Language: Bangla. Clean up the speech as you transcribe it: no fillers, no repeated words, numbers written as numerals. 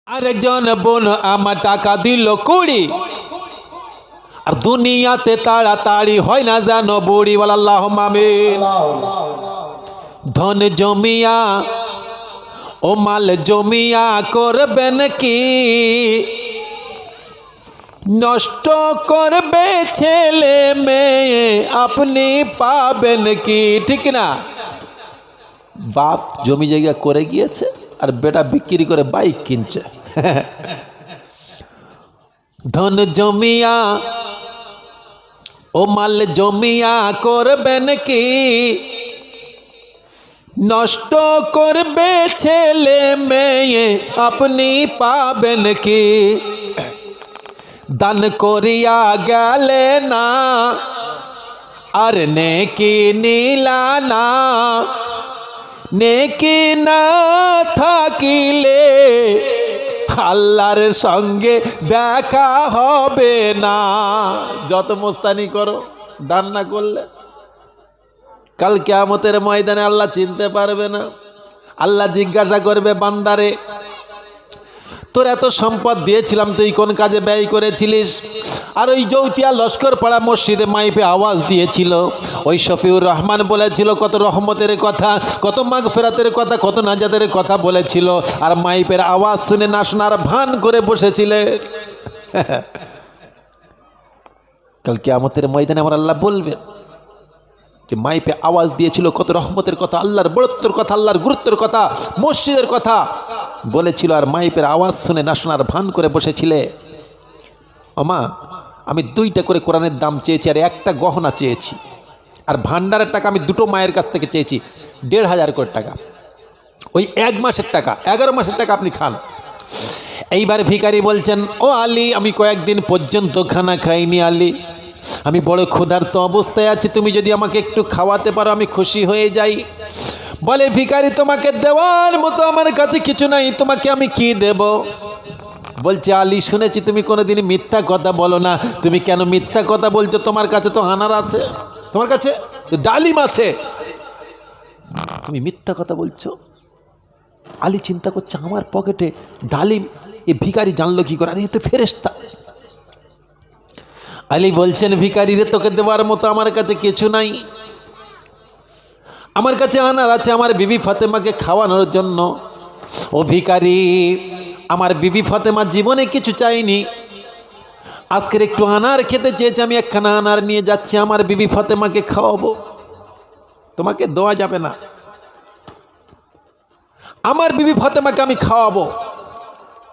আরেকজন বোন আমার টাকা দিল 20 আর দুনিয়াতে তাড়াতাড়ি হয় না জানো বুড়ি বল আল্লাহুম্মা আমিন। ধন জমিয়া ও মাল জমিয়া করবেন কি, নষ্ট করবে ছেলে মেয়ে আপনি পাবেন কি, ঠিক না? বাপ জমি জায়গা করে গিয়েছে আর বেটা বিক্রি করে বাইক কিনছে। ধন জমিয়া ও মাল জমিয়া করবেন কি, নষ্ট করবে ছেলে মেয়ে আপনি পাবেন কি। দান করিয়া গেলে না আর নেকি নিলা না, নেকি না থাকিলে আল্লাহর সঙ্গে দেখা হবে না। যত মোস্তানি করো দান না করলে কাল কিয়ামতের ময়দানে আল্লাহ চিনতে পারবে না। আল্লাহ জিজ্ঞাসা করবে, বান্দারে তোর এত সম্পদ দিয়েছিলাম তুই কোন কাজে ব্যয় করেছিলিস? আর ওই জৌতিয়া লস্কর পাড়া মসজিদে মাইপে আওয়াজ দিয়েছিল, ওই শফিউর রহমান বলেছিল কত রহমতের কথা, কত মাগফিরাতের কথা, কত নাজাতের কথা বলেছিল, আর মাইপের আওয়াজ শুনে না শোনার ভান করে বসেছিলে। কাল কিয়ামতের ময়দানে আমার আল্লাহ বলবেন যে মাইপে আওয়াজ দিয়েছিল কত রহমতের কথা, আল্লাহর বড়ত্বর কথা, আল্লাহর গুরুত্বের কথা, মসজিদের কথা বলেছিল, আর মাইপের আওয়াজ শুনে না শোনার ভান করে বসেছিলে। ওমা আমি 2টা করে কোরআনের দাম চেয়েছি আর একটা গহনা চেয়েছি, আর ভান্ডারের টাকা আমি 2টো মায়ের কাছ থেকে চেয়েছি 1,500 করে টাকা, ওই 1 মাসের টাকা, 11 মাসের টাকা আপনি খান। এইবার ভিখারি বলছেন, ও আলী আমি কয়েকদিন পর্যন্ত খানা খাইনি আলী, আমি বড় ক্ষুধার্ত অবস্থায় আছি, তুমি যদি আমাকে একটু খাওয়াতে পারো আমি খুশি হয়ে যাই। বলে ভিখারি তোমাকে দেওয়ার মতো আমার কাছে কিছু নাই, তোমাকে আমি কি দেব? বলছে আলী শুনেছি তুমি কোনোদিন মিথ্যা কথা বলো না, তুমি কেন মিথ্যা কথা বলছো? তোমার কাছে তো আনার আছে, তোমার কাছে ডালিম আছে, তুমি মিথ্যা কথা বলছো। আলী চিন্তা করছে আমার পকেটে ডালিম, এ ভিখারি জানলো কি করে? আরে তো ফেরেশতা। আলী বলছেন ভিখারি রে তোকে দেওয়ার মতো আমার কাছে কিছু নাই, আমার কাছে আনার আছে আমার বিবি ফাতেমাকে খাওয়ানোর জন্য। ও ভিখারি আমার বিবি ফাতেমা জীবনে কিছু চাইনি, আজকের একটু আনার খেতে চেয়েছে, আমি একখানা আনার নিয়ে যাচ্ছি আমার বিবি ফাতেমাকে খাওয়াবো, তোমাকে দেওয়া যাবে না, আমার বিবি ফাতেমাকে আমি খাওয়াবো।